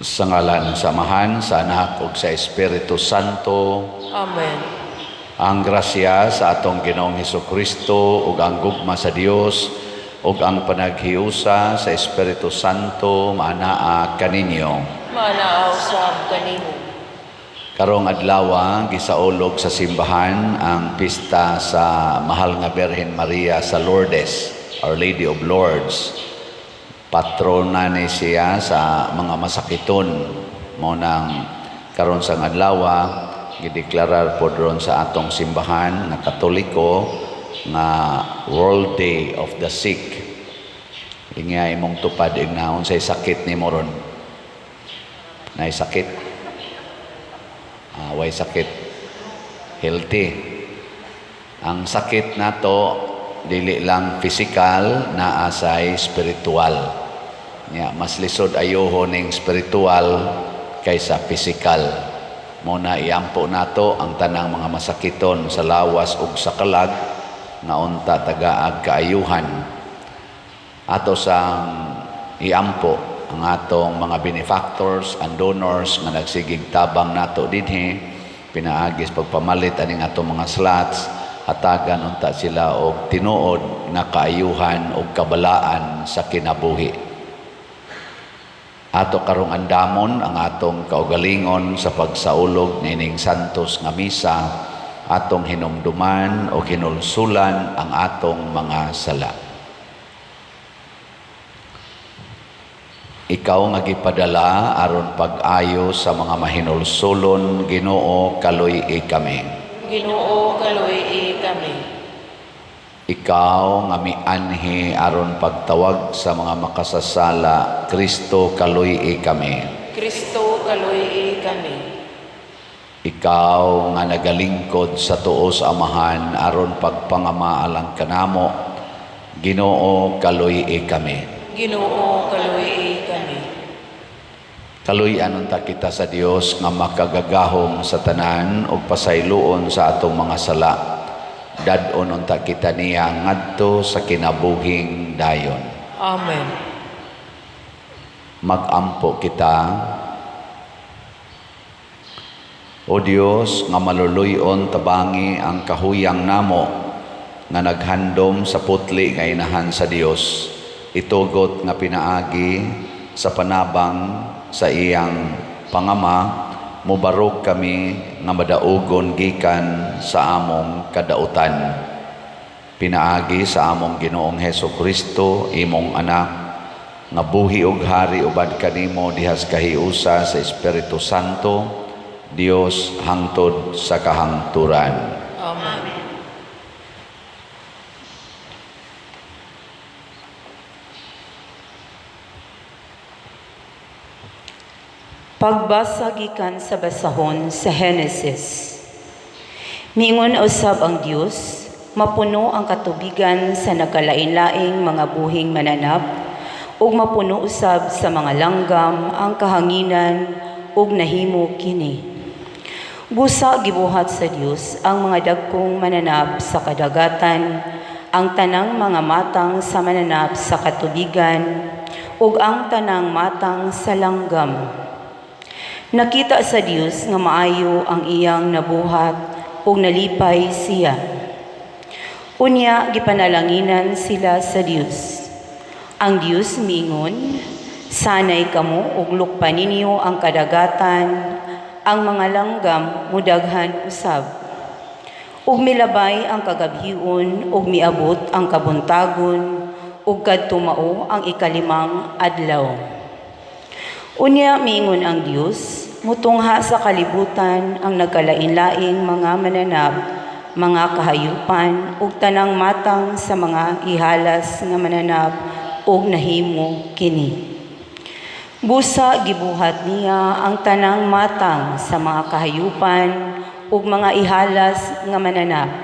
Sa ngalan ng Samahan, sa Anak ug sa Espiritu Santo. Amen. Ang grasya sa atong Ginoong Hesukristo ug ang gugma sa Dios ug ang panaghiusa sa Espiritu Santo maanaa kaninyo. Manaaw sa kanimo. Karong adlaw gisaulog sa simbahan ang pista sa Mahal nga Birhen Maria sa Lourdes, Our Lady of Lourdes. Patrona ni siya sa mga masakiton. Munang karon sa adlaw gideklarar po ron sa atong simbahan na Katoliko nga World Day of the Sick. Ingay imong tupad ignaon say sakit ni moron. Nay sakit. Way sakit. Healthy. Ang sakit nato dili lang physical na asay spiritual. Mas lisod ayoho ning spiritual kaysa physical. Muna iampo nato ang tanang mga masakiton sa lawas ug sa kalag nga unta tagaag kaayuhan. Ato sang iampo ang atong mga benefactors and donors nga nagsigig tabang nato dinhi pinaagis pagpamalit aning atong mga slots, hatagan unta sila og tinuod nga kaayuhan ug kabalaan sa kinabuhi. Ato karong andamon ang atong kaugalingon sa pagsaulog nining santos nga misa, atong hinumduman o hinulsulan ang atong mga sala. Ikaw nga gipadala aron pag-ayo sa mga mahinulsulon, Ginoo kaluy-i kami. Ginoo kaluy-i kami. Ikaw nga mianhi aron pagtawag sa mga makasasala, Kristo kaluy-i kami. Kristo kaluy-i kami. Ikaw nga nagalingkod sa tuo sa Amahan aron pagpangamaalang kanamo, Ginoo kaluy-i kami. Ginoo kaluy-i kami. Kaluy-an unta kita sa Dios nga makagagahom sa tanan ug pasayloon sa atong mga sala. Dadon unta kita niya ngadto sa kinabuhing dayon. Amen. Magampo kita. O Dios nga maluluyon tabangi ang kahuyang namo nga naghandom sa putli nga inahan sa Dios. Itugot nga pinaagi sa panabang sa iyang pangama, mubarog kami nga madaugon gikan sa among kadautan. Pinaagi sa among Ginoong Hesukristo, imong anak, nga buhi ug hari ubad kanimo dihas kahiusa sa Espiritu Santo, Dios hangtod sa kahangturan. Amen. Pagbasa gikan sa basahon sa Henesis. Mingon usab ang Dios, mapuno ang katubigan sa nagkalain-laing mga buhing mananap, ug mapuno usab sa mga langgam ang kahanginan ug nahimo kini. Busa gibuhat sa Dios ang mga dagkong mananap sa kadagatan, ang tanang mga matang sa mananap sa katubigan, ug ang tanang matang sa langgam. Nakita sa Dios nga maayo ang iyang nabuhat ug nalipay siya. Unya gipanalanginan sila sa Dios. Ang Dios miingon, sanay kamo ug lukpan ninyo ang kadagatan, ang mga langgam mudaghan usab. Ug milabay ang kagabhion ug miabot ang kabuntagon ug kadto mao ang ikalimang adlaw. Unya miingon ang Dios, mutungha sa kalibutan ang nagkalain-laing mga mananap, mga kahayupan, ug tanang matang sa mga ihalas nga mananap, ug nahimo kini. Busa gibuhat niya ang tanang matang sa mga kahayupan, ug mga ihalas nga mananap.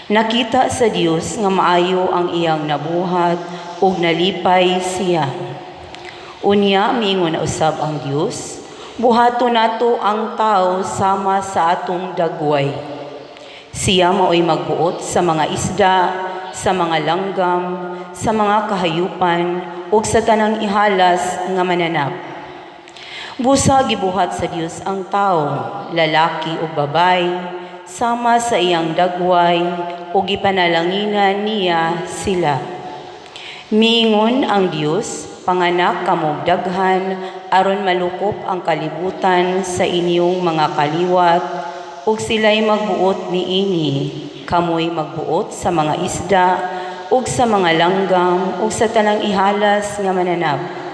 Nakita sa Dios nga maayo ang iyang nabuhat, ug nalipay siya. Unya miingon na usab ang Dios, buhato nato ang tao sama sa atong dagway. Siya mao'y magbuot sa mga isda, sa mga langgam, sa mga kahayupan, ug sa tanang ihalas nga mananap. Busa gibuhat sa Dios ang tao, lalaki o babay, sama sa iyang dagway, o gipanalanginan niya sila. Miingon ang Dios, panganak kamog daghan, aron malukop ang kalibutan sa inyong mga kaliwat, ug sila'y magbuot niini, kamoy magbuot sa mga isda, ug sa mga langgam, ug sa tanang ihalas nga mananap.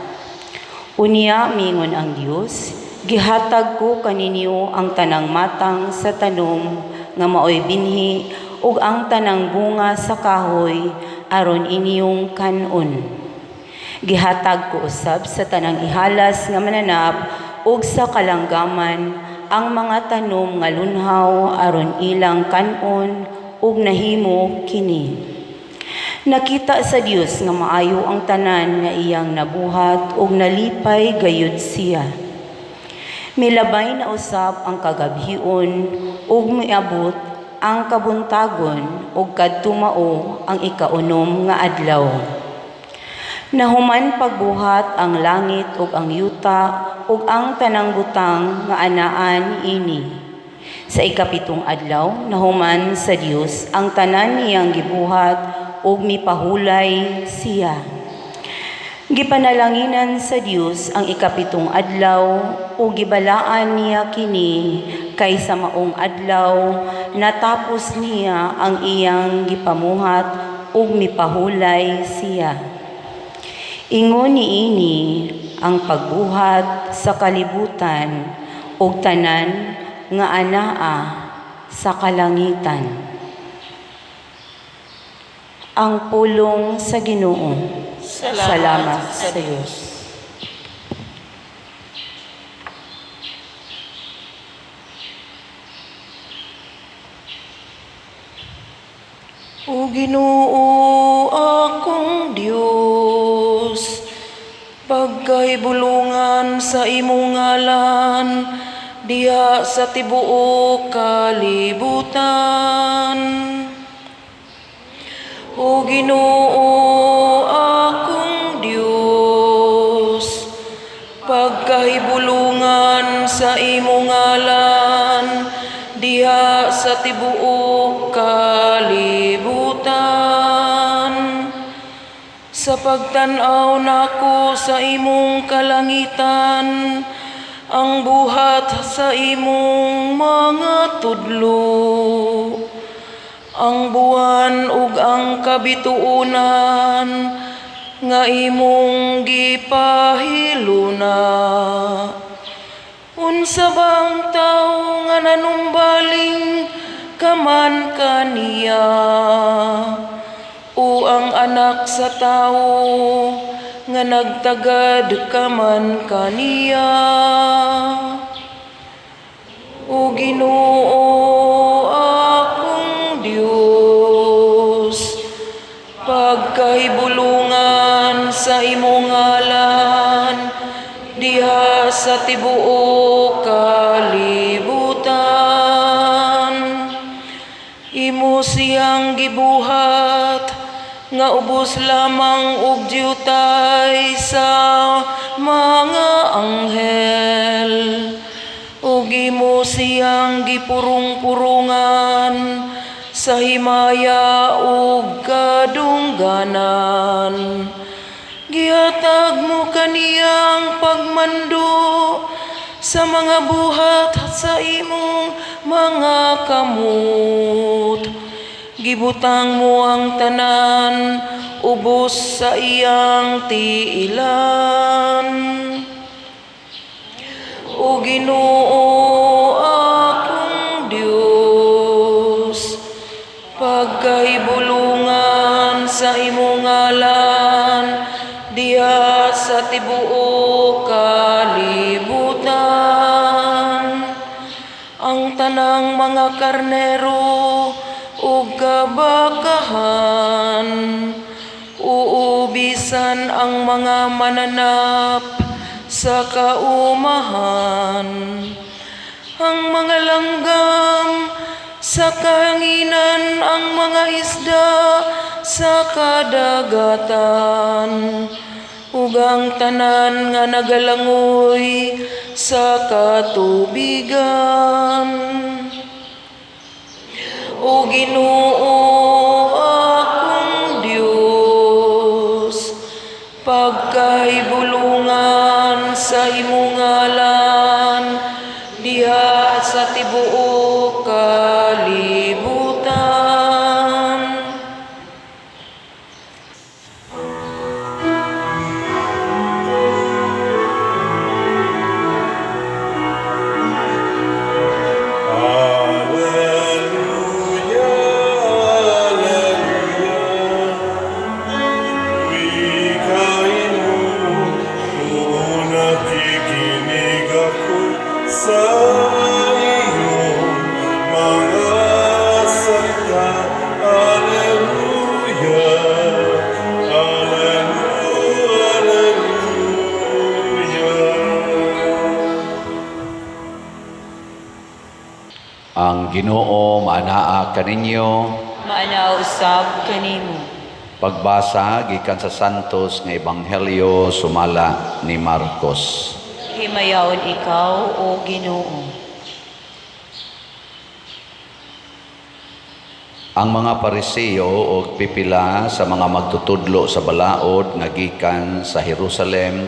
Unya miingon ang Dios, gihatag ko kaninyo ang tanang matang sa tanom nga maoy binhi ug ang tanang bunga sa kahoy aron inyong kanon. Gihatag ko usab sa tanang ihalas nga mananap ug sa kalanggaman ang mga tanom nga lunhaw aron ilang kanon ug nahimo kini. Nakita sa Dios nga maayo ang tanan nga iyang nabuhat ug nalipay gayud siya. Milabay na usab ang kagabhion ug miabot ang kabuntagon ug kadtumao ang ikaunom nga adlaw. Nahuman pagbuhat ang langit ug ang yuta ug ang tanang butang nga anaan ini. Sa ikapitong adlaw nahuman sa Dios ang tanan niyang gibuhat ug mipahulay siya. Gipanalanginan sa Dios ang ikapitong adlaw ug gibalaan niya kini kaysa maong adlaw natapos niya ang iyang gipamuhat ug mipahulay siya. Ingon niini ang pagbuhat sa kalibutan ug tanan nga anaa sa kalangitan. Ang pulong sa Ginoo. Salamat sa Diyos. O Ginoo akong Dios, pagkaibulungan sa imong ngalan, diha sa tibuok kalibutan. O Ginoo akong Dios, pagkahibulungan sa imong ngalan, diha sa tibuok kalibutan. Sa pagtan-aw nako sa imong kalangitan, ang buhat sa imong mga tudlo, ang buwan ug ang kabituunan nga imong gipahiluna. Unsa bang tawo nga nanumbaling kaman kaniya, o ang anak sa tawo nga nagtagad kaman kaniya. O Ginoo Diyos, pagkahibulungan sa imong ngalan, diha sa tibuok kalibutan. Imo siyang gibuhat, nga ubos lamang og diutay sa mga anghel. Ug imo siyang gipurong-purungan sa himaya ug kadungganan. Gihatag mo kaniyang pagmando sa mga buhat sa imong mga kamot. Gibutang mo ang tanan ubos sa iyang tiilan. O Ginoo akong Dios, pagkahibulungan sa imong ngalan, diha sa tibuok kalibutan. Ang tanang mga karnero ug kabakahan, uubisan ang mga mananap sa kaumahan. Ang mga langgam sa kahanginan, ang mga isda sa kadagatan, ug ang tanan nga nagalangoy sa katubigan. O Ginoo akong Dios, pagkahibulungan sa imong ngalan diha sa tibuok kalibutan. Ang Ginoo maanaa kaninyo. Maanaw usab kanimo. Pagbasa gikan sa Santos nga Ebanghelyo sumala ni Marcos. Himayaon ikaw, O Ginoo. Ang mga Pariseo o pipila sa mga magtutudlo sa balaod nga gikan sa Jerusalem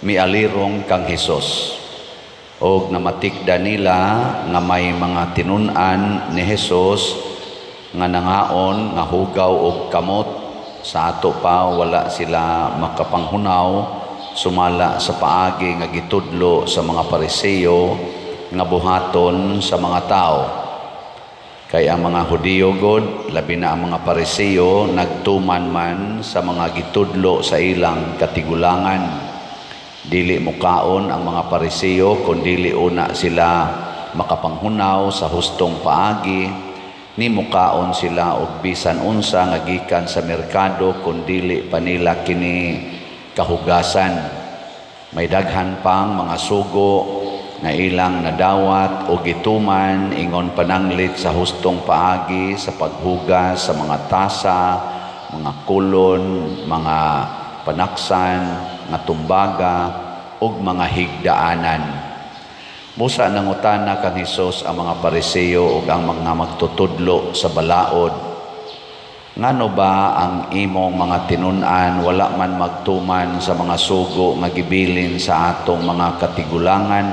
mialirong kang Hesus. Og namatikda nila nga may mga tinun-an ni Hesus nga nangaon nga hugaw og kamot, sa ato pa wala sila makapanghunaw sumala sa paagi nga gitudlo sa mga Pariseo nga buhaton sa mga tao. Kay ang mga Hudiyo god, labi na ang mga Pariseo, nagtuman man sa mga gitudlo sa ilang katigulangan. Dili mukaon ang mga Pariseo kung dili una sila makapanghunaw sa hustong paagi, ni mukaon sila og bisan unsa nga gikan sa merkado kung dili pa nila kini kahugasan. May daghan pang mga sugo na ilang nadawat o gituman ingon pananglit sa hustong paagi sa paghugas sa mga tasa, mga kulon, mga panaksan, nga tumbaga, ug mga higdaanan. Busa nangutana kang Hesus ang mga Pariseo ug ang mga magtutudlo sa balaod, ngano ba ang imong mga tinun-an wala man magtuman sa mga sugo nga gibilin sa atong mga katigulangan,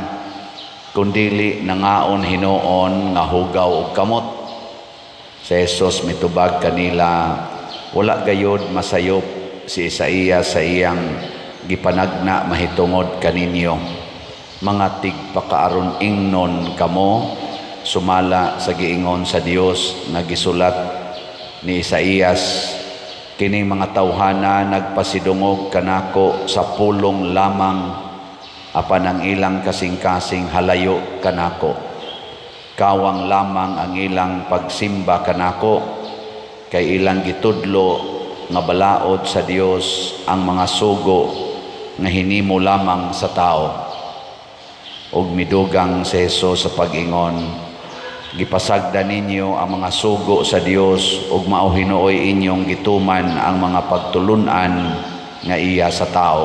kundili nangaon hinuon nga hugaw ug kamot? Si Hesus mitubag kanila, wala gayod masayop si Isaias sa iyang gipanagna mahitungod kaninyo. Mga tigpakaaron ingnon kamo sumala sa giingon sa Dios nga gisulat ni Isaias, kining mga tawhana nagpasidungog kanako sa pulong lamang, apan ang ilang kasing-kasing halayo kanako. Kawang lamang ang ilang pagsimba kanako, kay ilang gitudlo nga balaod sa Dios ang mga sugo nga hinimo lamang sa tao. Og midugang si Hesus sa pag-ingon, gipasagda ninyo ang mga sugo sa Dios ug mao hinuoy inyong gituman ang mga pagtulunan nga iya sa tao.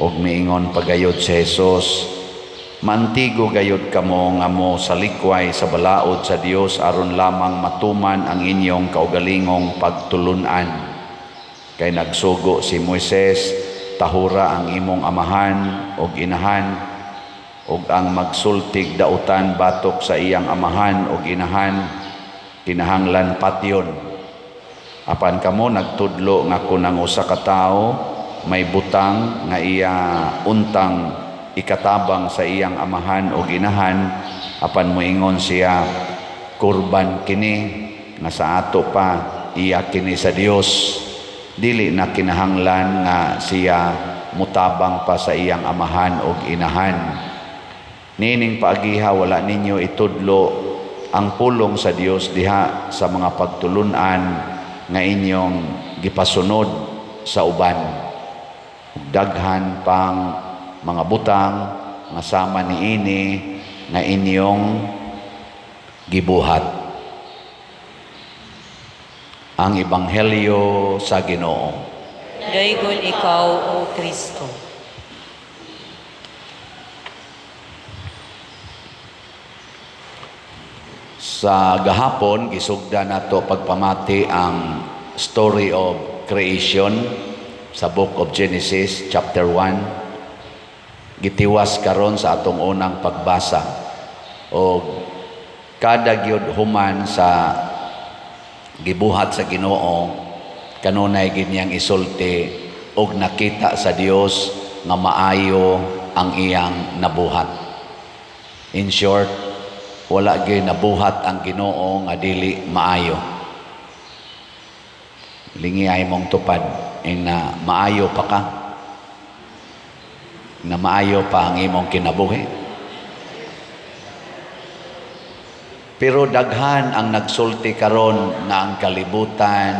Og miingon pagayod si Hesus, mantigo gayod kamo nga mo sa likway sa balaod sa Dios aron lamang matuman ang inyong kaugalingong pagtulunan. Kay nagsugo si Moises, tahura ang imong amahan og inahan, og ang magsultig dautan batok sa iyang amahan og inahan, kinahanglan patyon. Apan kamo nagtudlo nga kunang usa ka tawo may butang nga iya untang ikatabang sa iyang amahan o ginahan, apan moingon siya, kurban kini nga sa ato pa iya kini sa Dios, dili na kinahanglan nga siya mutabang pa sa iyang amahan o inahan. Nining paagiha wala ninyo itudlo ang pulong sa Dios diha sa mga pagtulunan nga inyong gipasunod sa uban. Daghan pang mga butang nga sama niini nga inyong gibuhat. Ang Ebanghelyo sa Ginoo. Daygon ikaw, O Kristo. Sa gahapon, gisugda nato pagpamati ang story of creation sa book of Genesis chapter 1. Gitiwas karon sa atong unang pagbasa. O kada gyud human sa gibuhat sa Ginoo, kanunay gid niyang isulti og nakita sa Dios nga maayo ang iyang nabuhat. In short, wala gyud nabuhat ang Ginoo nga dili maayo. Lingi ay mong tupad na maayo pa ka, na maayo pa ang imong kinabuhi. Pero daghan ang nagsulti karon nga ang kalibutan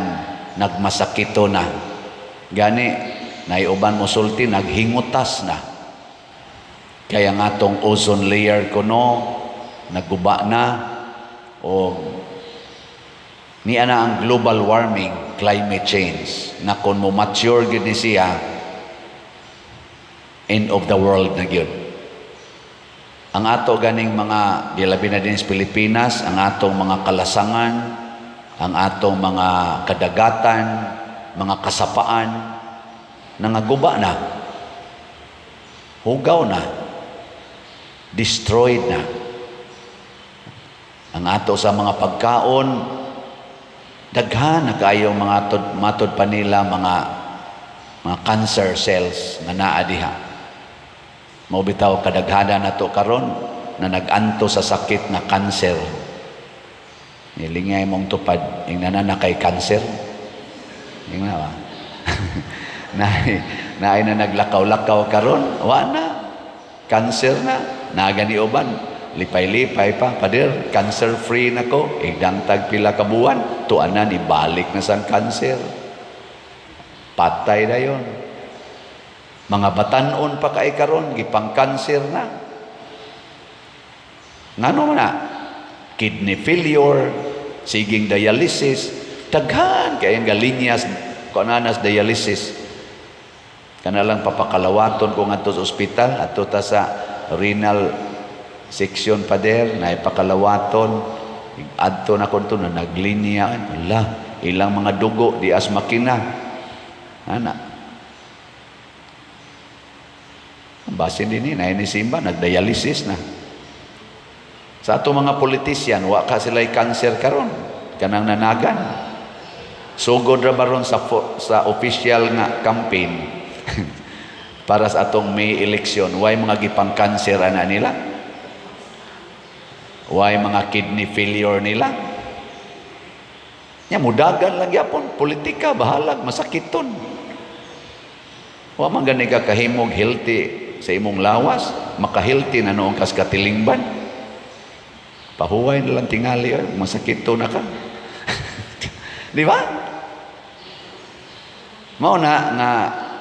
nagmasakito na. Gani, naiuban mo sulti, naghingutas na. Kaya nga tong ozone layer kuno, nagguba na, o niya na ang global warming, climate change, na kung mo mature gid ni siya, end of the world na gyud. Ang ato ganing mga, dilabi na din sa Pilipinas, ang atong mga kalasangan, ang atong mga kadagatan, mga kasapaan, nangaguba na, hugaw na, destroyed na. Ang ato sa mga pagkaon, daghan na kayo mga matod pa nila mga cancer cells na naa diha. Mao bitaw kadaghana nato karon na naganto sa sakit na cancer. Nilingay mong tupad ing nanana kay cancer. Ingna ba? na naglakaw-lakaw karon, wa na. Cancer na, nagani uban. Lipay-lipay pa, pader, cancer-free na ko, igdangtag pila ka buwan, tuanan, ibalik na sang cancer. Patay na yon. Mga batanon pa kay karon, gipang cancer na. Ngano na? Kidney failure, siging dialysis, daghan kayang galinyas, kunanas dialysis. Kanalang papakalawaton ko nga sa ospital, ato ta sa renal section pader, na ipakalawaton, adto na konto na naglinya, wala, ilang mga dugo, di as makina. Ana. Ang basin din na inisimba, nagdialysis na. Sa ato mga politisyan, wa ka sila'y cancer karon, kanang nanagan. Sugod ra baron sa official nga campaign para sa atong May election, why mga gipang cancer ana nila? Why mga kidney failure nila? Nya mudagan lang yapon, politika bahalag masakiton. Wa man gani ka kahimog healthy sa imong lawas, maka-healthy na noong kas katilingban. Pahuway na lang tingali, masakito na ka. Di ba? Mao na nga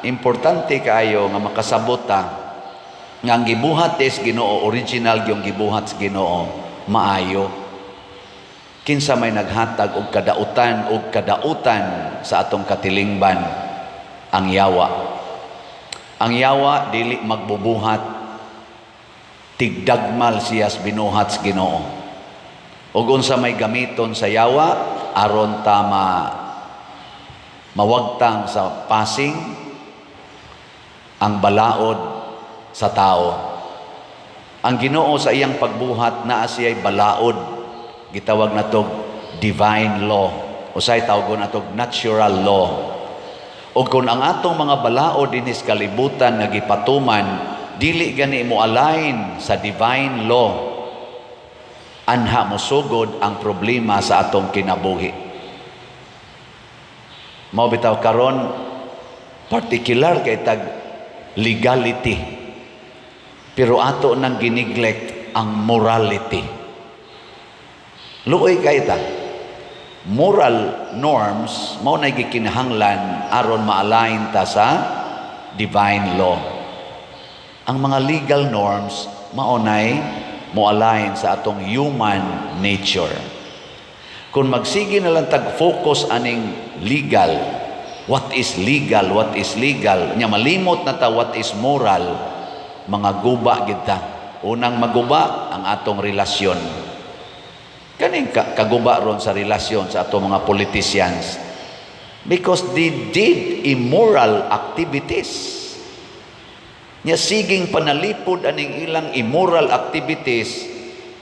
importante kayo nga makasabot ta nga ang gibuhat is Ginoo, original yung gibuhat sa Ginoo, maayo. Kinsa may naghatag og kadautan sa atong katilingban, ang yawa. Ang yawa dili magbubuhat, tigdagmal siyas binuhat sa Ginoo. Ug unsa may gamiton sa yawa aron tama mawagtang sa passing ang balaod sa tao. Ang Ginoo sa iyang pagbuhat naa siya'y balaod, gitawag natog divine law, usay tawgon natog natural law. O kung ang atong mga balaod dinis kalibutan nga gipatuman dili gani mo align sa divine law, anha mo sugod ang problema sa atong kinabuhi. Mao bitaw karon particular kay tag legality, pero ato nang gineglect ang morality. Luoy kay ta moral norms mao na gikinahanglan aron ma-align ta sa divine law. Ang mga legal norms mao nay mo-align sa atong human nature. Kung magsige na lang tag-focus aning legal What is legal, what is legal. Nya malimot na ta what is moral, mga guba kita. Unang maguba ang atong relasyon. Kaning kaguba ron sa relasyon sa atong mga politicians. Because they did immoral activities. Nya siging panalipod aning ilang immoral activities,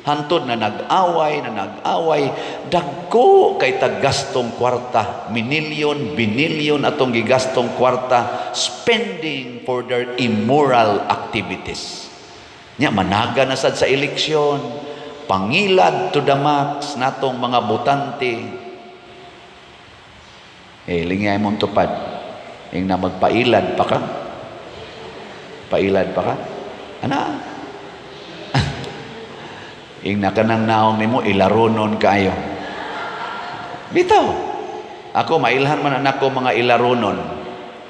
hantod na nag-away, dagko kay taggastong kwarta, minilyon, binilyon atong gigastong kwarta, spending for their immoral activities. Nya managa na sad sa eleksyon, pangilad to the max natong mga botante. Lingay mong tupad, ing na magpailad pa ka? Pailad pa ka? Ana? Ing nakanang naong nimo ilarunon kayo. Bitaw. Ako mailhan man anak ko mga ilarunon.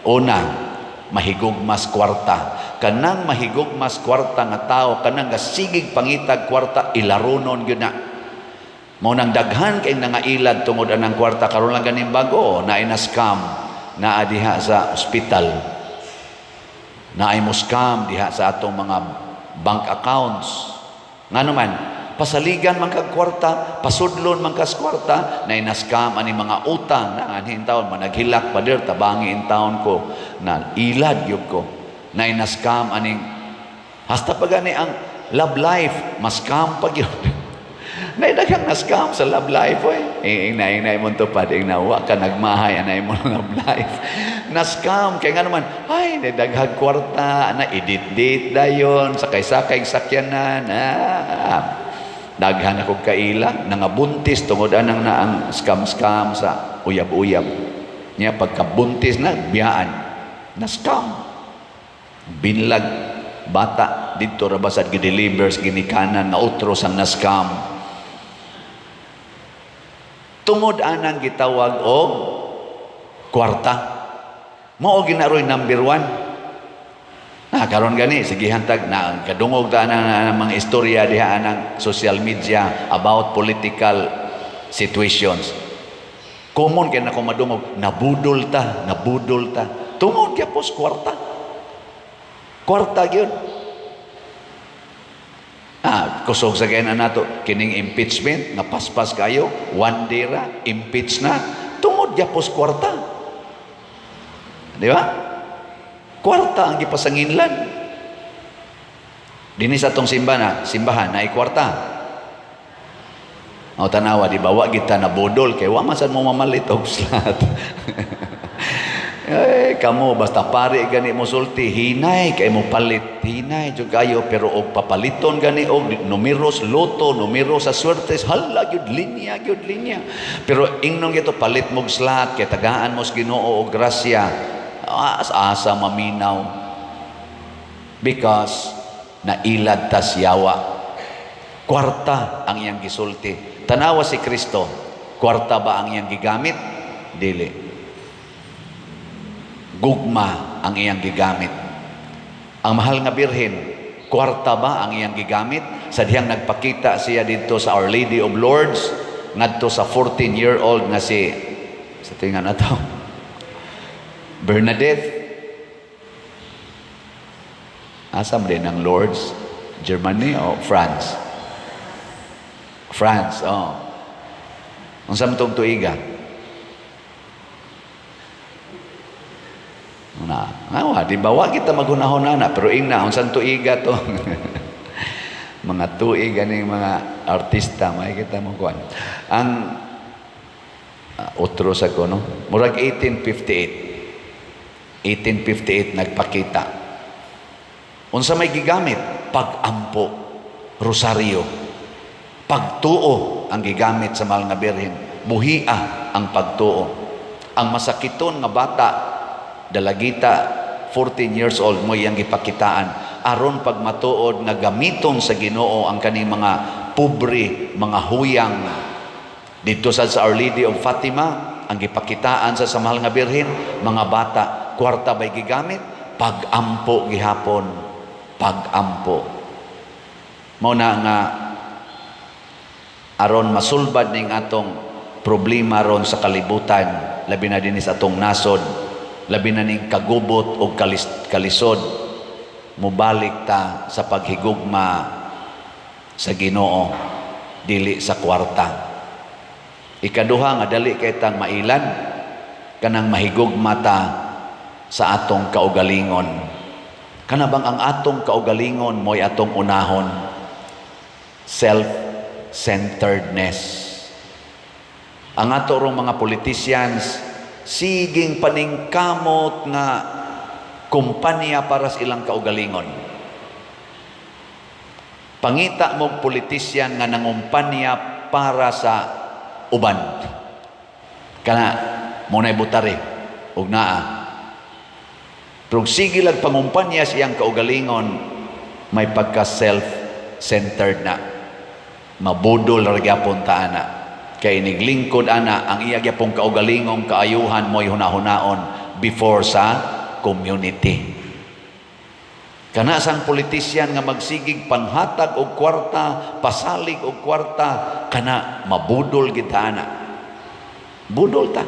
Una, mahigugmas kwarta. Kanang mahigugmas kwarta nga tao, kanang gasigig pangitag kwarta, ilarunon gyud na. Mao nang daghan kay nangailad tungod anang kwarta karon lang ganing bago na ina-scam na diha sa ospital. Na ay mo scam diha sa atong mga bank accounts. Ngano man pasaligan man kag kwarta, pasudlon man kas kwarta, na inaskam ani mga utang na anhin taon managhilak pa der tabangi in taon ko na ilad gyud ko. Na inaskam aning hasta pa gani ang love life, maskam pa gyud. Naidaghang naskam sa love life inay mo tupad nawa ka nagmahay anay mo love life. Naskam kay nga naman ay daghag kwarta na edit-date dayon sakay-sakay sakyanan. Daghan ako kaila, nangabuntis tungod anang na ang scam-scam sa uyab-uyab. Niya pagkabuntis na, biyaan. Na-scam. Binlag, bata, dito rabasad gidelivers, ginikanan, na utros ang na-scam. Tungod anang gitawag o kwarta. Mao ginaroy number 1. Karon gani sige hantag na kadungog ta ng mga istorya diha ng social media about political situations. Common kay nako madungog nabudol ta tungod kay pos kwarta gyud. Kusog sa kaya nato kining impeachment nga paspas kayo one day ra impeach na tungod kay pos kwarta. Di ba? Kwarta ang gipasanginlan. Dinis atong simbahan na kwarta. O tanawa, di ba, wa kita na bodol, kay wa man sad mo mamalit og slat. Kamo, basta pare gani mo sulti, hinay, kay mo palit, hinay, jud kayo, pero og papaliton gani, og numeros, loto, numero sa swertes, hala, gyud linya. Pero ingnon gito, palit mog slat, kay tagaan mo sa Ginoo og grasya, asa maminaw because nailad tas yawa. Kwarta ang iyang gisulti. Tanawa si Kristo, kwarta ba ang iyang gigamit? Dili. Gugma ang iyang gigamit. Ang mahal nga birhen, kwarta ba ang iyang gigamit? Sa dihang nagpakita siya dito sa Our Lady of Lourdes ngadto sa 14-year-old nga sa tingan na to Bernadette. Asam din ang Lourdes? Germany o France? France, Ang samtong tuiga? Di ba? Wa kita maghunahon na, pero ingna, ang samtong tuiga to. Mga tuiga ning mga artista, may kita mo kuan. Ang otro sa ko, no? Murag 1858 nagpakita. Unsa may gigamit? Pag-ampo, rosaryo. Pagtuo ang gigamit sa mahal nga birhen. Buhia ang pagtuo. Ang masakiton nga bata, dalagita, 14 years old mo iyang gipakitaan. Aron pag matuod nga gamiton sa Ginoo ang kaning mga pobre, mga huyang. Dito sa Our Lady of Fatima, ang gipakitaan sa mahal nga birhen, mga bata, kwarta ba'y gigamit? Pag-ampo gihapon. Pag-ampo. Mao na nga aron masulbad ning atong problema ron sa kalibutan, labi na din sa atong nasod, labi na ning kagubot o kalisod, mubalik ta sa paghigugma sa Ginoo, dili sa kwarta. Ikaduha nga dali kay tang mailan, kanang mahigugma ta sa atong kaugalingon. Kana bang ang atong kaugalingon mo'y atong unahon? Self-centeredness. Ang ato rong mga politicians, siging paningkamot nga kumpanya para sa ilang kaugalingon. Pangita mong politisyan nga nangumpanya para sa uban. Kana, muna'y butari, ug naa. Pero sige lang pangumpanya siyang kaugalingon, may pagka self-centered na. Mabudol ragyapon ta ana. Kay iniglingkod ana, ang iya gyapong kaugalingong kaayuhan mo'y hunahunaon before sa community. Kana sang politisyan nga magsigig panghatag og kwarta, pasalig og kwarta, kana mabudol gid ta ana. Budol ta.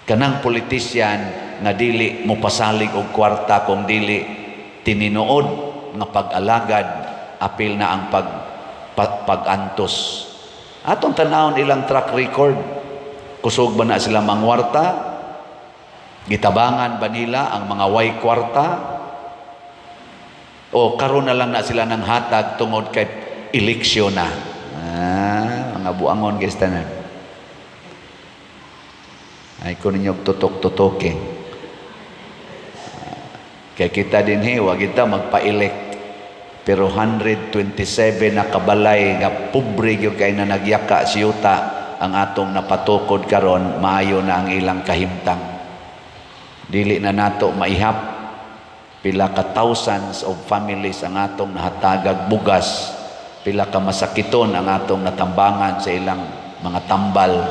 Kanang politisyan nga dili mo pasalig og kwarta kung dili tininuod nga pag-alagad, apil na ang pag-antos. Atong tanawon ilang track record, kusog ba na sila mangwarta, gitabangan ba nila ang mga way kwarta, o karon na lang na sila ng hatag tungod kay eleksyon na. Mga buangon guys tanan. Ay ko ninyo tutok-tutoke. Kaya kita din wag kita magpa-elect. Pero 127 na kabalay nga pobre gyud kay na nagyaka siyuta ang atong napatukod karon, maayo na ang ilang kahimtang. Dili na nato maihap pila ka thousands of families ang atong nahatagag bugas, pila ka masakiton ang atong natambangan sa ilang mga tambal,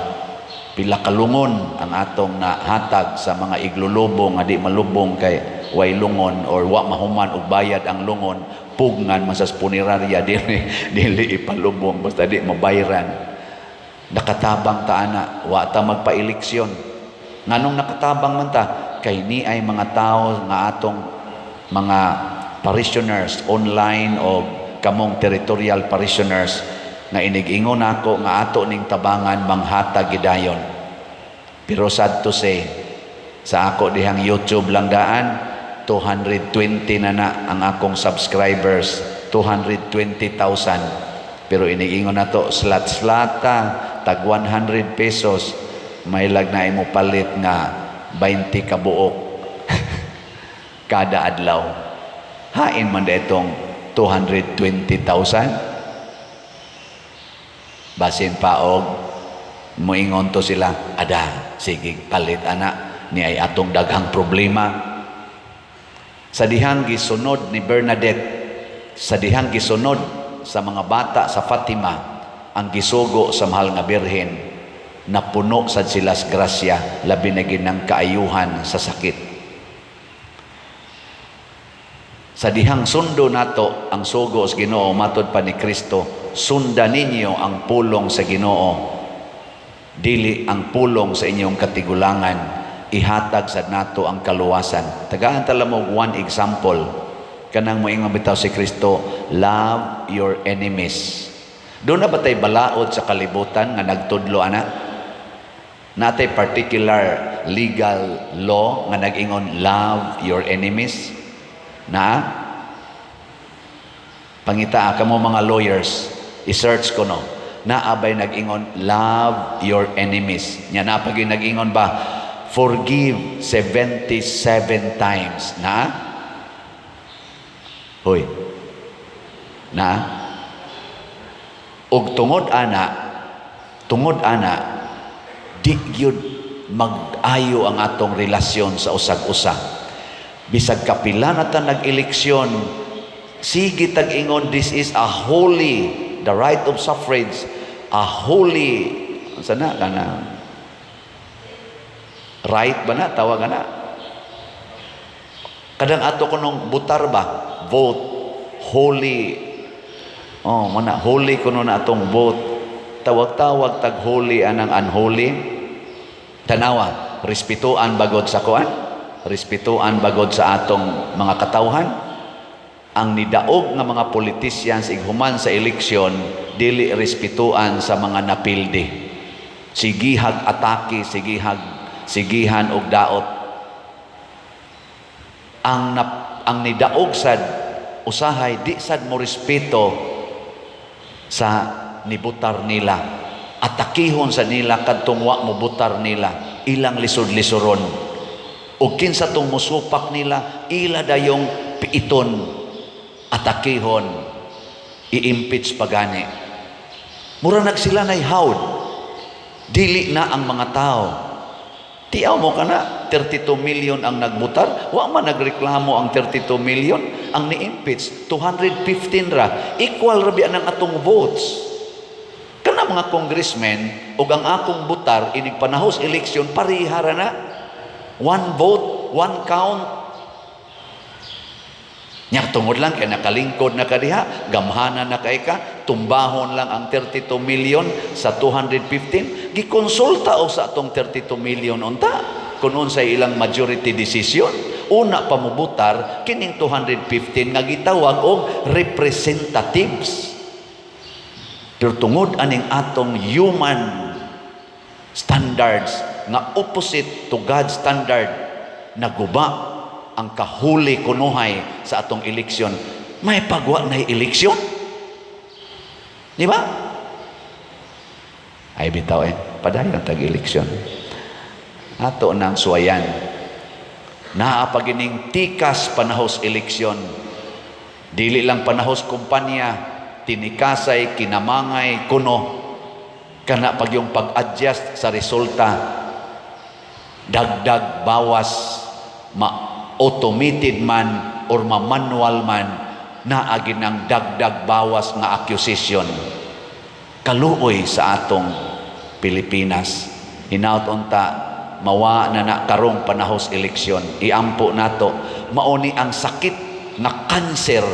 pila ka lungon ang atong nahatag sa mga iglulubong nga di malubong kay way lungon or wa mahuman og bayad ang lungon, pugngan masas punerarya dili ipalubong basta di mabayran. Nakatabang ta ana, wa ta magpa-eleksyon. Nganong nakatabang man ta? Kay ni ay mga tao nga atong mga parishioners online o kamong territorial parishioners nga inig-ingon ako nga ato ning tabangan manghatag gidayon. Pero sad to say, sa ako dihang YouTube lang daan, 220 na ang akong subscribers, 220,000. Pero iniingon na to, slat-slata, tag 100 pesos, may lagnay mo palit nga 20 kabuok kada adlaw. Hain man itong 220,000. Basin pa og moingon to sila, ada, sige, palit ana, ni ay atong daghang problema. Sa dihang gisunod ni Bernadette, sa dihang gisunod sa mga bata sa Fatima, ang gisugo sa mahal nga birhen, napuno sad sila sa grasya, labi na ginang kaayuhan sa sakit. Sa dihang sundo nato ang sugo sa Ginoo, matod pa ni Kristo, sundan ninyo ang pulong sa Ginoo, dili ang pulong sa inyong katigulangan, ihatag sa nato ang kaluwasan. Tagaan tala mo one example, kanang moingon bitaw si Kristo, love your enemies. Doon na ba tayo balaod sa kalibutan nga nagtudlo ana? Natay particular legal law nga nag-ingon love your enemies? Na? Pangita ka mo mga lawyers, i-search ko no. Naabay nag-ingon love your enemies. Nya na pag nag-ingon ba forgive 77 times. Na? Hoy. Na? Og tungod ana, di gyud mag-ayo ang atong relasyon sa usag-usa. Bisag kapila na ta nag-eleksyon, sige tag-ingon, this is a holy, the right of suffrage, a holy, sana ka na, right ba na? Tawag na. Kadang ato ko nung butar ba? Vote. Holy. Oh, mana. Holy ko nung atong vote. Tawag-tawag tag holy anang unholy. Tanawa. respetuan bagod sa kuan, respetuan bagod sa atong mga katawhan. Ang nidaog nga mga politicians ighuman sa eleksyon dili respetuan sa mga napildi. Sigihag atake, sigihan og daot. Ang nidaog sad usahay di sad mo respeto sa nibutar nila. Atakihon sa nila kadtong wa mo butar nila, ilang lisod-lisoron. Ug kinsa tong musupak nila, ila dayong piiton, atakihon, i-impeach pagani. Mura nagsila na'y hawd. Dili na ang mga tao. Tiyaw mo ka na, 32 million ang nagbutar. Wa man nagreklamo ang 32 million. Ang ni-impeach, 215 ra. Equal rabi ang atong votes. Kana mga congressmen, ug ang akong butar, inig panahos eleksyon, parihara na. One vote, one count. Nya tungod lang kay nakalingkod na kadiha, gamhanan na kay ka, tumbahon lang ang 32 million sa 215, gikonsulta o sa atong 32 million unta kun unsay ilang majority decision. Una pa mobutar kining 215 nga gitawag og representatives. Pero tungod aning atong human standards nga opposite to God's standard, naguba ang kahuli kunuhay sa atong eleksyon. May pagwa na eleksyon. Di ba? Ay bitaw padayon tag-eleksyon. Ato nang suwayan. Naapagining tikas panahos eleksyon. Dili lang panahos kumpanya, tinikasay, kinamangay, kuno. Kana pag yung pag-adjust sa resulta, dagdag, bawas, automated man or manual man na aginang dagdag bawas nga accusation. Kaluoy sa atong Pilipinas. Hinaut unta mawa na karong panahos eleksyon. Iampo nato mauni ang sakit nga kanser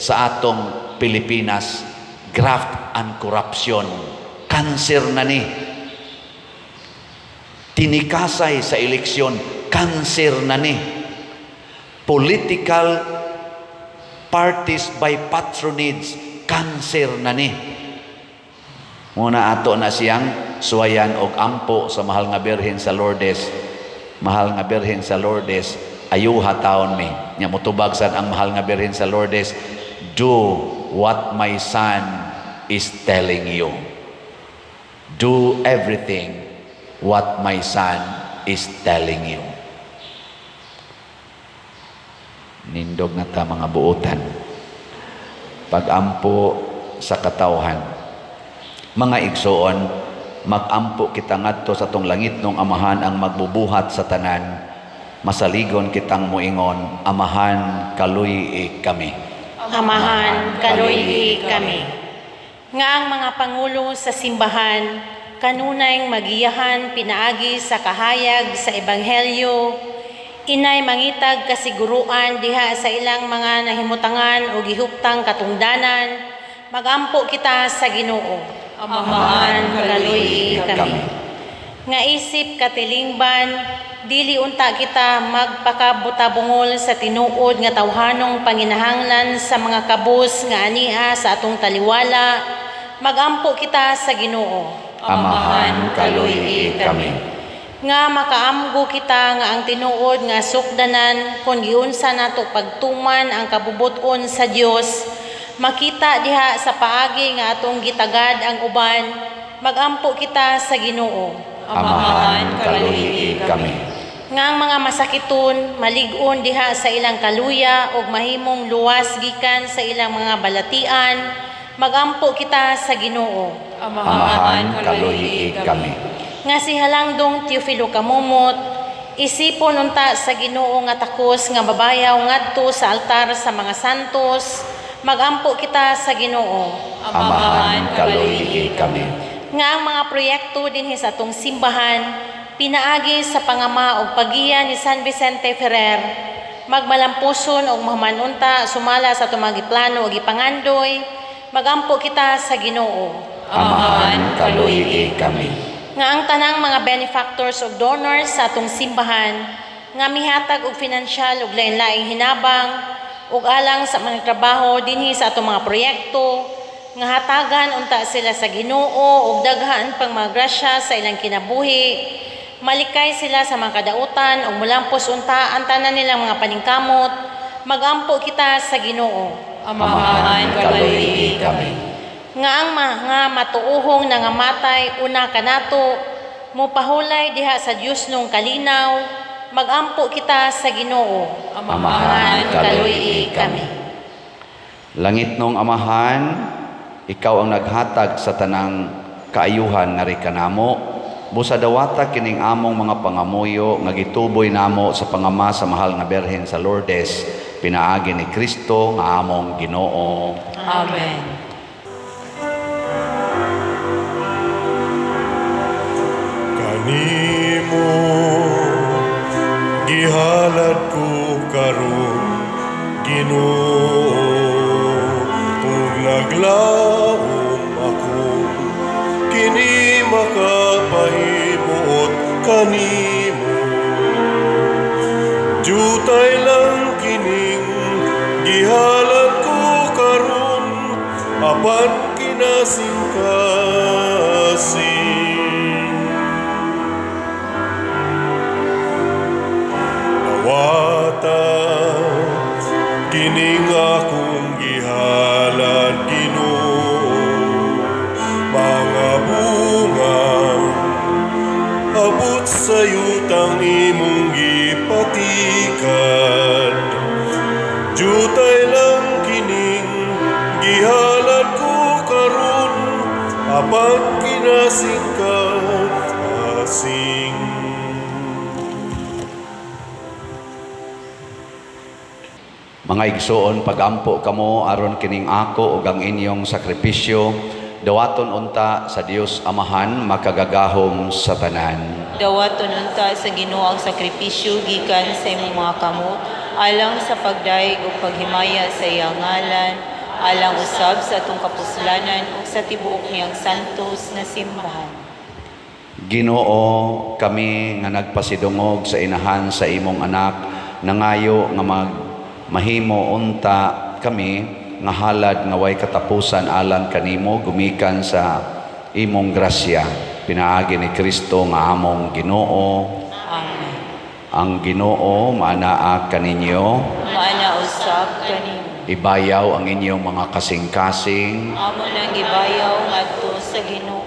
sa atong Pilipinas, graft and corruption. Kanser na ni. Tinikasay sa eleksyon, kanser na ni. Political parties by patronage, cancer na ni. Muna ato na siyang suwayan og ampo sa mahal nga Birhen sa Lourdes. Mahal nga Birhen sa Lourdes, ayuha taon mi. Nya motubag sad ang mahal nga Birhen sa Lourdes, do what my son is telling you. Do everything what my son is telling you. Nindog na ta mga buotan. Pag-ampo sa katawhan. Mga igsoon, mag-ampo kita ngadto sa tong langit nung amahan ang magbubuhat sa tanan. Masaligon kitang muingon, amahan kaluy kami. Amahan kaluy kami. Nga ang mga pangulo sa simbahan, kanunay magiyahan pinaagi sa kahayag sa ebanghelyo, inay mangitag kasiguruan diha sa ilang mga nahimutangan o gihuptang katungdanan, magampo kita sa Ginoo. Amahan kaluy kami. Nga isip katilingban, dili unta kita magpakabutabungol sa tinuod nga tawhanong panginahanglan sa mga kabus nga ania sa atong taliwala, magampo kita sa Ginoo. Amahan kaluy kami. Nga makaamgo kita nga ang tinuod nga sukdanan kung giunsa nato pagtuman ang kabubuton sa Dios, makita diha sa paagi nga atong gitagad ang uban, magampo kita sa Ginoo. Amahan kaluy kami. Nga ang mga masakiton, malig-on diha sa ilang kaluya ug mahimong luwas gikan sa ilang mga balatian, magampo kita sa Ginoo. Amahan kaluy kami. Nga si Halangdong Teofilo Kamumot, isipon unta sa Ginoo nga takos nga babayaw ngadto sa altar sa mga santos, magampo kita sa Ginoo. Amahan kaluy kami. Nga ang mga proyekto dinhi sa atong simbahan, pinaagi sa pangama ug pagiya ni San Vicente Ferrer, magmalampuson og mahumanunta sumala sa tumagi plano ug ipangandoy, magampo kita sa Ginoo. Amahan kaluy kami. nga ang tanang mga benefactors ug donors sa atong simbahan nga mihatag og pinansyal ug lain-laing hinabang ug alang sa mga trabaho dinhi sa atong mga proyekto nga hatagan unta sila sa Ginoo ug daghan pang mga grasya sa ilang kinabuhi. Malikay sila sa mga kadautan ug mulampos unta ang tanan nilang mga paningkamot. Magampo kita sa Ginoo. Amahan kaluoy kami. Nga ang mga matuuhong nangamatay una kanato mopahulay diha sa Dios nung kalinaw. Magampo kita sa Ginoo. Amahan kaluoy kami. Langit nung Amahan, ikaw ang naghatag sa tanang kaayuhan nga rikanamo. Busa dawata kining among mga pangamuyo nga gituboy namo sa pangama sa mahal nga Berhen sa Lourdes, pinaagi ni Kristo nga among Ginoo. Amen. Kanimo gihalad ko karon, Ginoo, ug naglaom ako kini makapahimuot kanimo. Jutay lang kining gihalad ko karon, apan kinasingkasing. Nawata kining akong gihalad, Ginoo, mga bunga abot sa yutang imong gipatikan. Jutay lang kining gihalad ko karon, apan kinasingkasing. Mga igsoon, pagampo kamo aron kining ako ug ang inyong sakripisyo dawaton unta sa Dios Amahan makagagahom sa tanan. Dawaton unta sa Ginoo ang sakripisyo gikan sa imong mga kamot alang sa pagdaig ug paghimaya sa iyang ngalan, alang usab sa atong kapuslanan ug sa tibuok niyang santos na simbahan. Ginoo, kami nga nagpasidungog sa inahan sa imong anak, nangayo nga mahimo unta kami nga halad nga way katapusan alang kanimo gumikan sa imong grasya. Pinaagi ni Kristo nga among Ginoo. Amen. Ang Ginoo maanaa kaninyo. Maana usab kanimo. Ibayaw ang inyong mga kasing-kasing. Amo nang gibayaw ngadto sa Ginoo.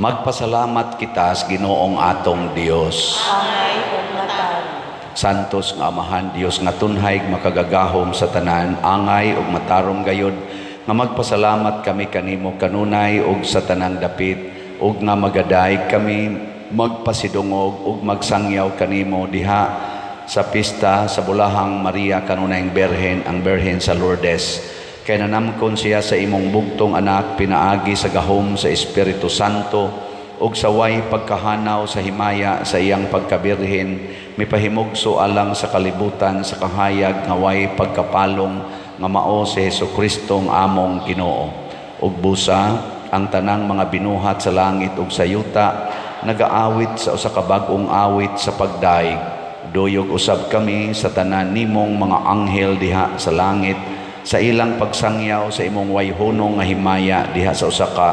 Magpasalamat kita sa Ginoong atong Dios. Angay ug matarong. Santos nga Amahan Dios nga tunhay makagagahom sa tanan, angay ug matarong gayud nga magpasalamat kami kanimo kanunay ug sa tanang dapit ug nga magaday kami magpasidungog ug magsangyaw kanimo diha sa pista sa bulahang Maria kanunayng Berhen, ang Berhen sa Lourdes. Kay nanamkon siya sa imong bugtong anak, pinaagi sa gahom sa Espiritu Santo ug sa way pagkahanaw sa himaya sa iyang pagkabirhen, mipahimugso alang sa kalibutan sa kahayag nga way pagkapalong nga mao si Hesukristo ang among Ginoo. Ug busa ang tanang mga binuhat sa langit ug sa yuta nagaawit sa usa ka bag-ong awit sa pagdaig. Duyog usab kami sa tanan nimong mga anghel diha sa langit sa ilang pagsangyaw sa imong wayhunong nga himaya diha sa usa ka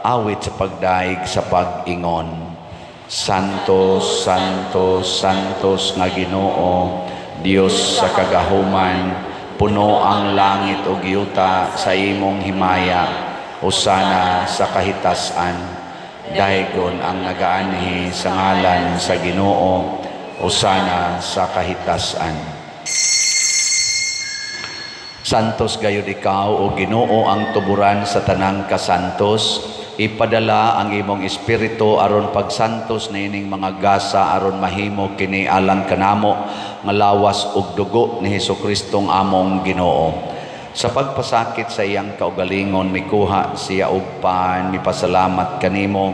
awit sa pagdaig sa pag-ingon. Santos, Santos, Santos nga Ginoo, Dios sa kagahuman, puno ang langit ug yuta sa imong himaya. Hosana sa kahitasan, daygon ang nagaanhi sa ngalan sa Ginoo. Hosana sa kahitasan. Santos gayud ikaw o Ginoo ang tuburan sa tanang kasantos. Ipadala ang imong espiritu aron pagsantos niining mga gasa aron mahimo kini alang kanamo nga lawas ug dugo ni Hesukristo among Ginoo. Sa pagpasakit sa iyang kaugalingon mikuha siya og pan, mipasalamat kanimo,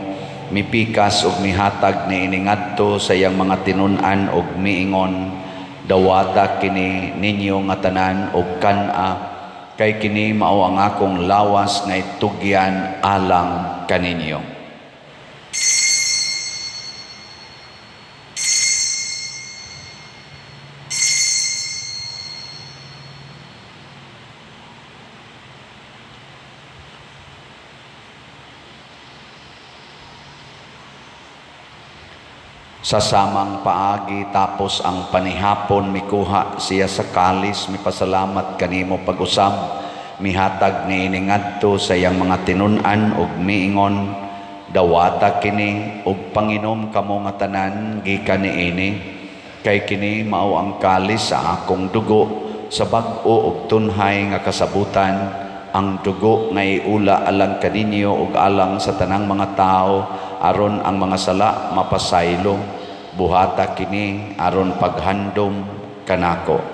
mipikas ug mihatag niining ngadto sa iyang mga tinun-an ug miingon, dawata kini ninyo nga tanan ug kan-a, kay kini mao ang akong lawas nga itugyan alang kaninyo. Sa samang paagi tapos ang panihapon mikuha siya sa kalis, mipasalamat kanimo pag-usab, mihatag ni iningadto sa iyang mga tinun-an ug miingon, dawata kini ug panginom kamo nga tanan gikan niini, kay kini mao ang kalis sa akong dugo sa bag-o ug tunhay nga kasabutan, ang dugo nga iula alang kaninyo ug alang sa tanang mga tao aron ang mga sala mapasaylo. Buhata kini aron paghandom kanako.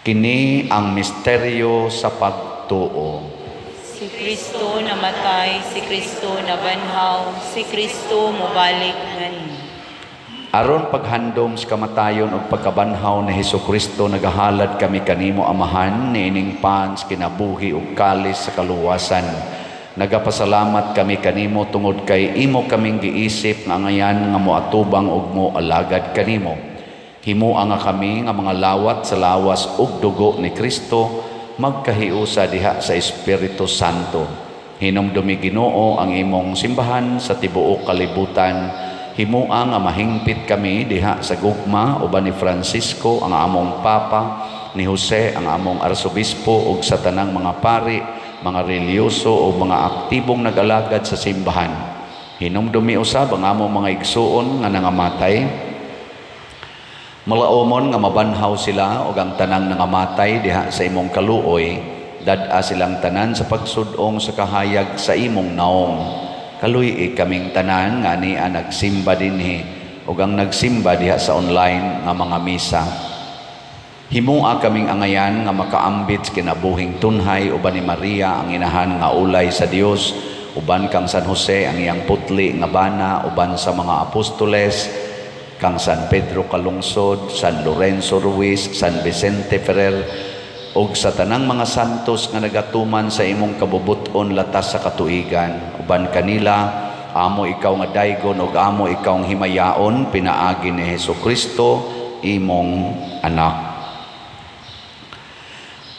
Kini ang misteryo sa pagtuo. Si Kristo namatay, si Kristo nabanhaw, si Kristo mubalik ngayon. Aron paghandom sa kamatayon ug pagkabanhaw ni Hesukristo, nagahalad kami kanimo Amahan niining pans kinabuhi ug kalis sa kaluwasan. Nagapasalamat kami kanimo tungod kay imo kaming giisip nga ngayan nga moatubang ug moalagad kanimo. Himuang nga kami nga mga lawat sa lawas ug dugo ni Kristo magkahiusa diha sa Espiritu Santo. Hinumdumi Ginoo ang imong simbahan sa tibuok kalibutan. Himuang nga mahingpit kami diha sa gugma uban ni Francisco ang among Papa, ni Jose ang among Arsobispo ug sa tanang mga pari, mga reliyoso o mga aktibong nag-alagad sa simbahan. Hinumdumi usab ang among mga igsuon nga nangamatay. Malaomon nga mabanhaw sila o ang tanang nangamatay diha sa imong kaluoy, dad-a silang tanan sa pagsudong sa kahayag sa imong naong. Kaluy kaming tanan nga niya nagsimba dinhi o ang nagsimba diha sa online nga mga misa. Himua kaming angayan nga makaambit sa kinabuhing tunhay uban ni Maria ang inahan nga ulay sa Dios, uban kang San Jose ang iyang putli nga bana, uban sa mga apostoles, kang San Pedro Calungsod, San Lorenzo Ruiz, San Vicente Ferrer, ug sa tanang mga santos nga nagatuman sa imong kabubuton latas sa katuigan. Uban kanila, amo ikaw nga daygon ug amo ikaw ang himayaon, pinaagi ni Hesukristo, imong anak.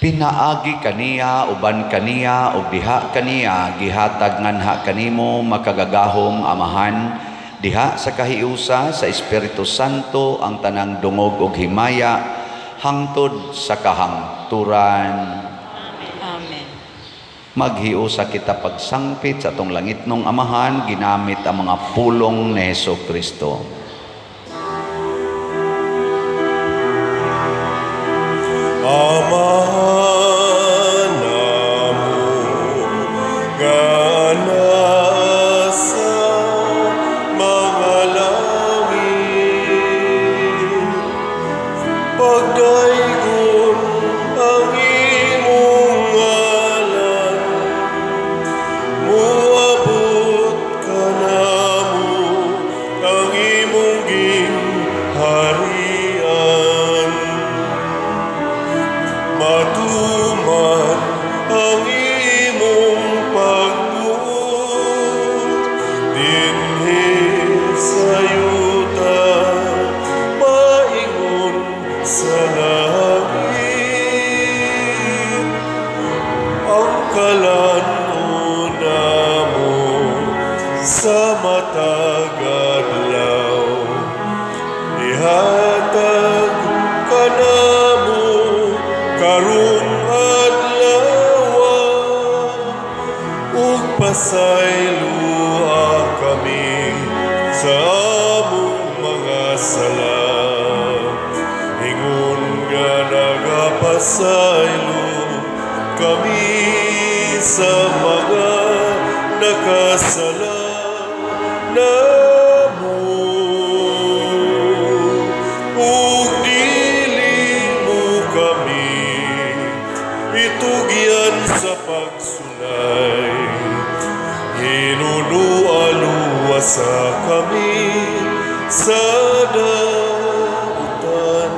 Pinaagi kaniya, uban kaniya, ug diha kaniya, gihatag nganha kanimo makagagahom Amahan, diha sa kahiusa sa Espiritu Santo ang tanang dungog ug himaya hangtod sa kahangturan. Amen. Maghiusa kita pagsangpit sa atong langitnong Amahan ginamit ang mga pulong ni Hesukristo. Amahan namo ganasa mga langit, pagdaygon ang imong ngalan, muabot ka namo ang imong gingharian. Matuman ang imong pagbuot dinhi sa yuta, maingon sa langit. Ang kalan-on namo sa matag adlaw, ihatag ka namo karong adlaw, ug pasaylua kami sa among mga sala. Ingon nga nagapasaylo kami sa mga nakasala namo, ug dili mo kami itugyan sa pagsulay. Hinulualuwasa kami sa dautan.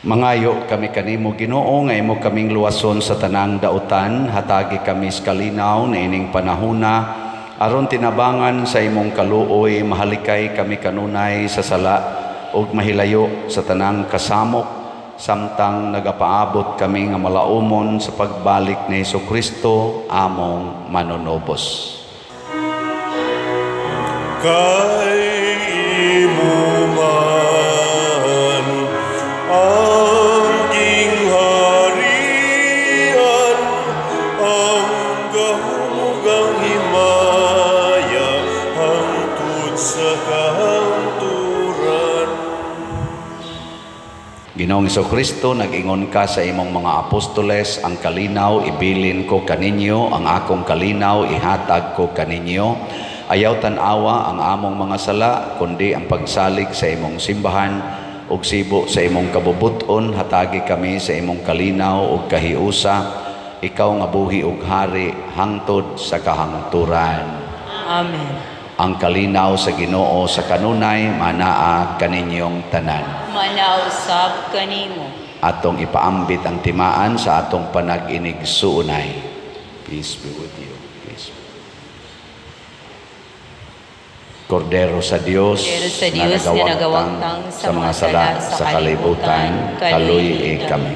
Mangayo kami kanimo Ginoo nga imo kaming luwason sa tanang dautan, hatagi kami sa kalinaw na ining panahuna, aron tinabangan sa imong kaluoy, mahalikay kami kanunay sa sala ug mahilayo sa tanang kasamok, samtang nagapaabot kami nga malaumon sa pagbalik ni Jesucristo among manunobos. Kay imo man ang gingharian, ang gahumugang himaya, hangtod sa kahangturan. Ginoong Jesucristo, nag-ingon ka sa imong mga apostoles, ang kalinaw ibilin ko kaninyo, ang akong kalinaw ihatag ko kaninyo. Ayaw tanawa ang among mga sala, kundi ang pagsalig sa imong simbahan, ug sibo sa imong kabubuton, hatagi kami sa imong kalinaw ug kahiusa, ikaw nga buhi ug hari, hangtod sa kahangturan. Amen. Ang kalinaw sa Ginoo sa kanunay, manaa kaninyong tanan. Manausab kanimo. Atong ipaambit ang timaan sa atong panag-inigsuunay. Peace be with you. Peace. Kordero sa Dios, Kordero sa Dios nga nagawangtang sa mga sala sa kalibutan, kaluy kami.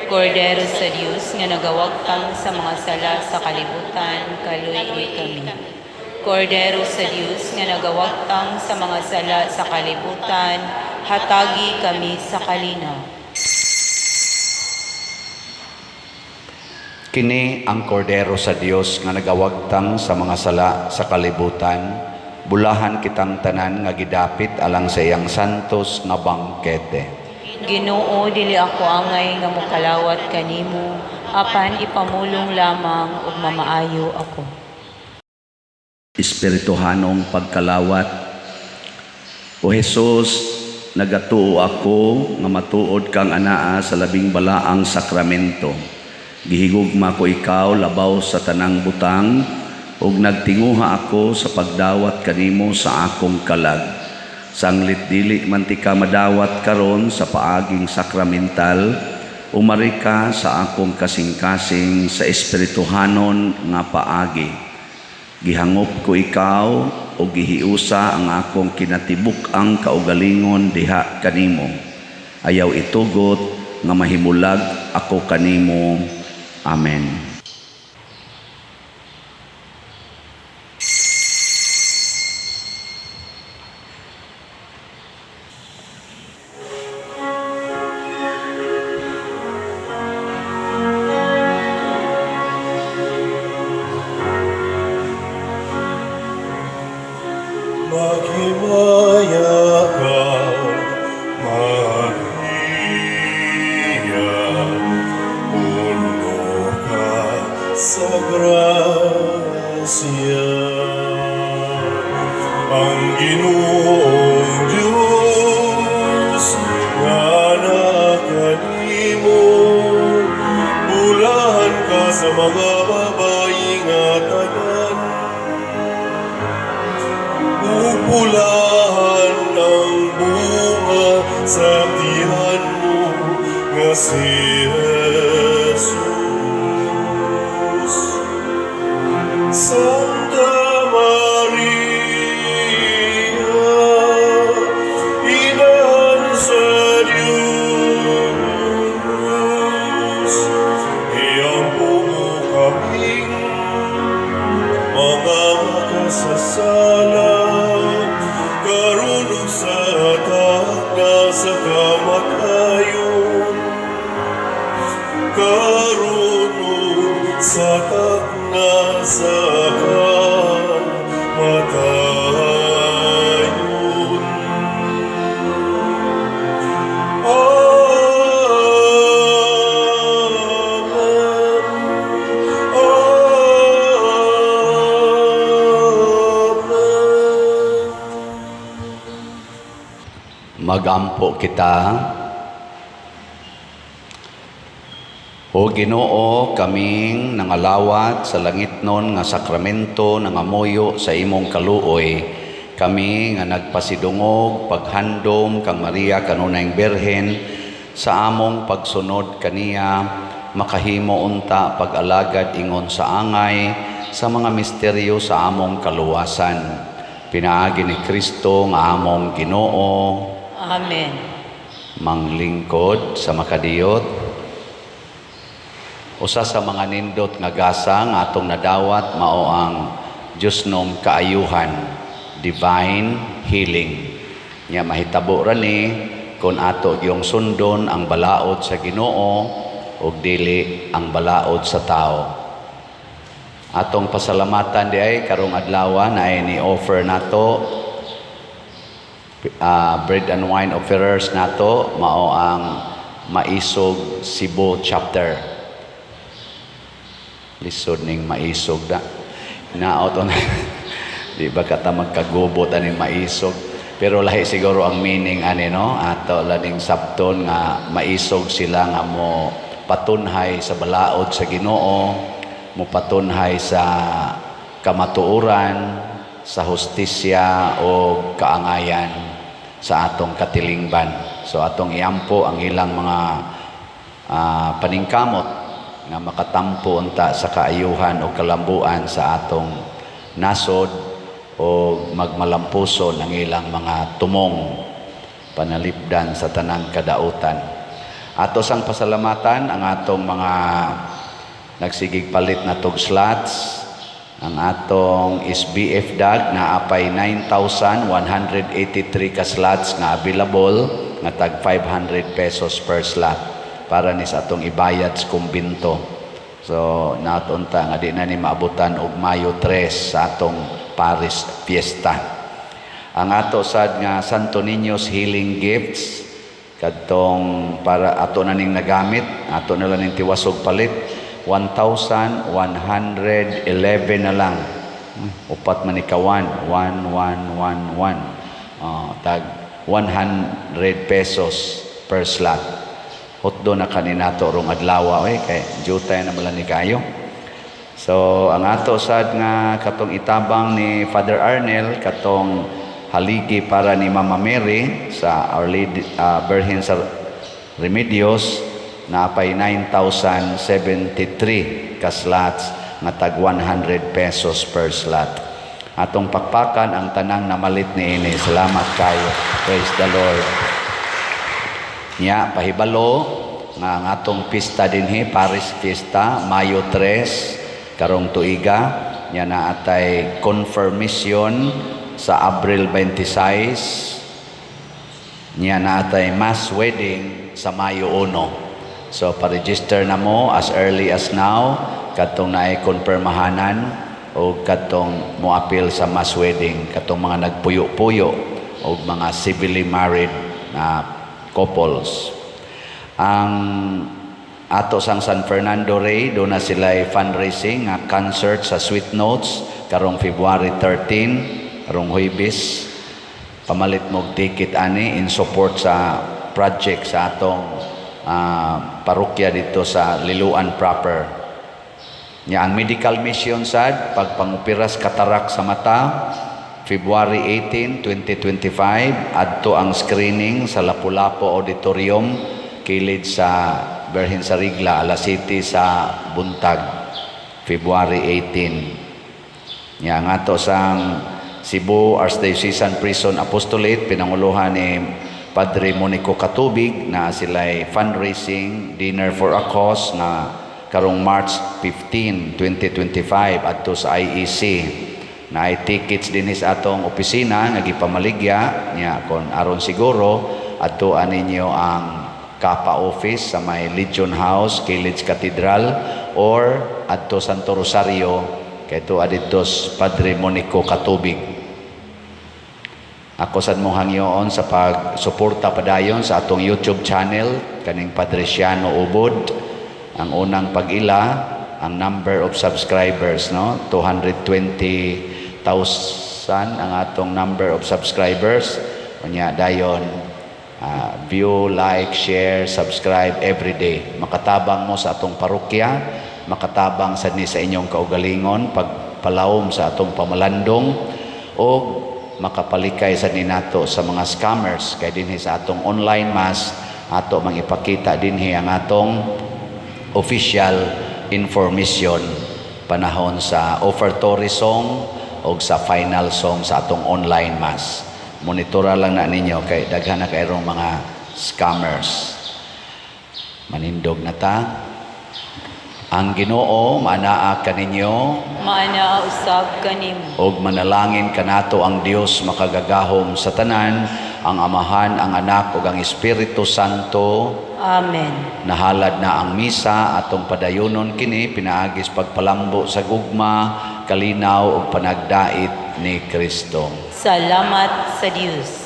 Kordero sa Dios nga nagawagtang sa mga sala sa kalibutan, kaluy kami. Kordero sa Dios nga nagawagtang sa mga sala sa kalibutan, hatagi kami sa kalinaw. Kini ang kordero sa Dios nga nagawagtang sa mga sala sa kalibutan, bulahan kitang tanan nga gidapit alang sa iyang santos nga bangkete. Ginoo, dili ako angay nga mokalawat kanimo, apan ipamulong lamang ug mamaayo ako. Espirituhanong pagkalawat. O Jesus, nagatuo ako nga matuod kang anaa sa labing balaang sakramento. Gihigugma ko ikaw labaw sa tanang butang, ug nagtinguha ako sa pagdawat kanimo sa akong kalag. Sanglit dili man ti ka madawat karon sa paaging sakramental, umari ka sa akong kasing-kasing sa espirituhanon nga paagi. Gihangop ko ikaw o gihiusa ang akong kinatibuk ang kaugalingon diha kanimo. Ayaw itugot nga mahimulag ako kanimo. Amen. Maghimaya ka, Maria, puno ka sa grasya. Ang Ginoong Diyos nga nakanimo, bulahan ka sa mga babae nga tanan. Pupulahan ang bunga sa tiyan mo nga si Jesus. Santa Maria, Ina sa Diyos, iyampo mo kaming mga makasasala, karunong sa takna sa kamatayon, karunong sa takna sa kamatayon. Magampo kita. O Ginoo, kaming nangalawat sa langitnon nga sakramento nangamuyo sa imong kaluoy, kami nga nagpasidungog paghandom kang Maria kanunayng Birhen, sa among pagsunod kaniya, makahimo unta pag-alagad ingon sa angay sa mga misteryo sa among kaluwasan. Pinaagi ni Kristo nga among Ginoo, Amen. manglingkod sa makadiyot. Usa sa mga nindot nga gasa nga atong nadawat mao ang Diyos nung kaayuhan, divine healing. Nya mahitabo ra ni kung ato yung sundon ang balaod sa Ginoo ug dili ang balaod sa tao. Atong pasalamatan di ay karong adlaw na ay ni-offer nato bread and wine offerers nato mao ang Maisog Cebu chapter. Lisod ning Maisog da. Naot na di ba kata magkagubot ani Maisog. Pero lahi siguro ang meaning ani no ato laning sabton nga maisog sila nga mo patunhay sa balaod sa Ginoo, mo patunhay sa kamatuoran, sa hustisya o kaangayan sa atong katilingban. So atong iampo ang ilang mga paningkamot nga makatampo unta sa kaayuhan o kalambuan sa atong nasod o magmalampuson ang ilang mga tumong panalipdan sa tanang kadautan. Ato sang pasalamatan ang atong mga nagsigig palit na tog slots, ang atong SBF DAG na apay 9,183 ka slots nga available nga tag 500 pesos per slot para ni sa atong ibayad sa kumbinto. So natunta nga di na ni maabutan og Mayo 3 sa atong Paris Fiesta. Ang ato sad nga Santo Niño's Healing Gifts kadtong para ato na ning nagamit, ato na lang ning tiwasog palit 1,111 na lang. Upat man ikawan 1111. Tag 100 pesos per slot. Hotdo na kaninato rong adlaw kay jutay na mala ni kayo. So ang ato sad nga katong itabang ni Father Arnel katong haligi para ni Mama Mary sa Our Lady Virgin sa Remedios na apay 9,073 ka slots nga tag 100 pesos per slot. Atong pakpakan ang tanang namalit ni ini. Salamat kayo. Praise the Lord. Nya pahibalo nga ang atong pista dinhi Paris Fiesta Mayo 3 karong tuiga nya na atay confirmation sa Abril 26 nya na atay mass wedding sa Mayo 1. So pa-register na mo as early as now katong naay konpermahanan o katong moapil sa mass wedding katong mga nagpuyo-puyo o mga civilly married na couples. Ang ato sang San Fernando Rey, doon na sila fundraising nga concert sa Sweet Notes karong February 13, karong Huwebes. Pamalit mo ticket ani in support sa project sa atong parokya dito sa Liloan proper. Nya ang medical mission sad pagpangupiras katarak sa mata February 18, 2025 adto ang screening sa Lapu-Lapu Auditorium kilid sa Virgin sa Rigla, alas 7 sa buntag, February 18. Nga nga to sang Cebu Archdiocesan Prison Apostolate, pinanguluhan ni Padre Monico Katubig na sila'y fundraising dinner for a cause na karong March 15, 2025 adto sa IEC. Na ay tickets din sa atong opisina nga gipamaligya niya kon aron siguro adto ninyo ang Kapa Office sa may Legion House, Kilidge Cathedral or adto Santo Rosario kay to adtos Padre Monico Katubig. Ako sad mo hangyoon sa pagsuporta padayon sa atong YouTube channel kaning Padre Siano Ubod. Ang unang pag-ila ang number of subscribers 220,000 ang atong number of subscribers. Unya dayon view, like, share, subscribe every day. Makatabang mo sa atong parokya, makatabang sa inyong kaugalingon, pagpalawom sa atong pamalandong, o makapalikay sa ninato sa mga scammers kay dinhi sa atong online mass ato mang ipakita dinhi ang atong official information panahon sa offertory song o sa final song sa atong online mass. Monitora lang na ninyo kay daghan na kayrong mga scammers. Manindog na ta. Ang Ginoo manaa kaninyo Maana usab kanimo. og manalangin kanato ang Dios makagagahom sa tanan, ang Amahan, ang Anak ug ang Espiritu Santo. Amen. Nahalad na ang misa atong padayonon kini pinaagis pagpalambo sa gugma, kalinaw ug panagdait ni Kristo. Salamat sa Dios.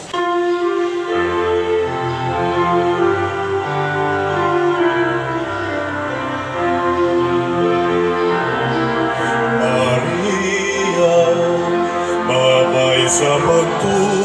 Maria, babay sa pagtuo